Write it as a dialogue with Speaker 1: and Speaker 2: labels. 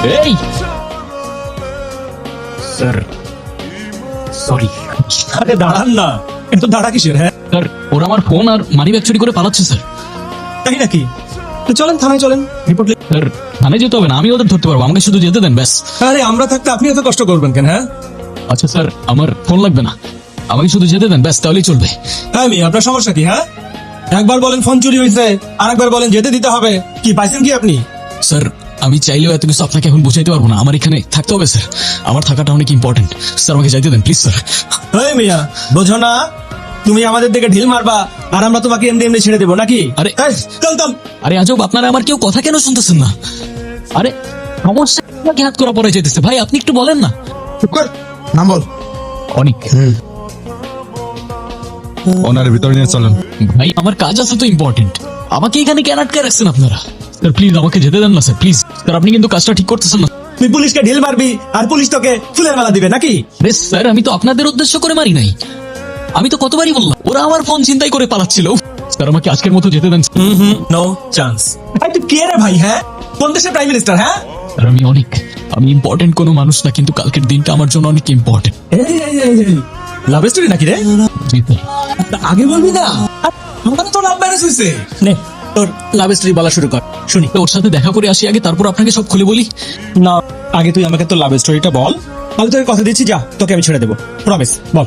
Speaker 1: এই sir, sorry.
Speaker 2: আরে দাঁড়ান না, এত দাঁড়া কিসের? হ্যাঁ
Speaker 1: স্যার, ওরা আমার ফোন আর মানি ব্যাগ চুরি করে পালাচ্ছে স্যার।
Speaker 2: তাই নাকি? তো চলেন থানায়, চলেন রিপোর্ট।
Speaker 1: স্যার, থানায় যেতে হবে না, আমি ওদের ধরতে পারবো, আমাকে শুধু যেতে দেন ব্যাস।
Speaker 2: আরে আমরা থাকতে আপনি এত কষ্ট করবেন কেন? হ্যাঁ
Speaker 1: আচ্ছা স্যার, আমার ফোন লাগবে না, আমাকে শুধু যেতে দেন ব্যাস, তাহলেই চলবে।
Speaker 2: হ্যাঁ আপনার সমস্যা কি? হ্যাঁ একবার বলেন ফোন চুরি হয়েছে, আর একবার বলেন যেতে দিতে হবে। কি পাইছেন কি আপনি?
Speaker 1: স্যার, আমি চাইলেও এত কিছু আপনাকে এখন বুঝাইতে পারবো না, আমার এখানে থাকতে হবে স্যার, আমার থাকাটা অনেক ইম্পর্টেন্ট। স্যার, আমাকে যাইতে দেন প্লিজ স্যার।
Speaker 2: এই মিয়া, বোঝো না তুমি আমাদের দিকে ঢিল মারবা আর আমরা তোমাকে এমনি এমনি ছেড়ে দেবো নাকি?
Speaker 1: আরে
Speaker 2: চলতাম।
Speaker 1: আরে আজব, আপনারা আমার কেউ কথা কেন শুনতেছেন না? আরে সমস্যা কি? হাত করা পড়ে যেতেছে ভাই, আপনি একটু বলেন না।
Speaker 3: নাম বল।
Speaker 1: অনেক
Speaker 3: ওনার ভিতরে নিয়ে চলেন।
Speaker 1: ভাই, আমার কাজ আছে তো ইম্পর্টেন্ট, আমাকে এখানে কেন আটকে রাখছেন আপনারা? স্যার প্লিজ আমাকে যেতে দেন না স্যার, প্লিজ স্যার, আপনি কিন্তু কাজটা ঠিক করতেছেন না।
Speaker 2: তুই পুলিশকে ঢিল মারবি আর পুলিশ তোকে ফুলের মালা দিবে নাকি?
Speaker 1: বেশ স্যার, আমি তো আপনাদের উদ্দেশ্য করে মারি নাই, আমি তো কতবারই বললাম ওরা আমার ফোন ছিনতাই করে পালাচ্ছিল। স্যার, আমাকে আজকের মতো যেতে দেন।
Speaker 2: No chance. ভাই তুই কে রে ভাই? হ্যাঁ কোন দেশের প্রাইম মিনিস্টার? হ্যাঁ
Speaker 1: স্যার, আমি ইম্পর্টেন্ট কোনো মানুষ না, কিন্তু কালকের দিনটা আমার জন্য অনেক ইম্পর্টেন্ট।
Speaker 2: লাভ স্টোরি নাকি রে?
Speaker 1: জি স্যার।
Speaker 2: আগে বলবি না, আমার তো লাভ ম্যারেজ হয়েছে। নে তোর লাভ স্টোরি বলা শুরু কর, শুনি।
Speaker 1: ওর সাথে দেখা করে আসি আগে, তারপর আপনাকে সব খুলে বলি।
Speaker 2: না, আগে তুই আমাকে তোর লাভ স্টোরিটা বল, আমি তোকে কথা দিচ্ছি, যা তোকে আমি ছেড়ে দেবো, প্রমিস। বল।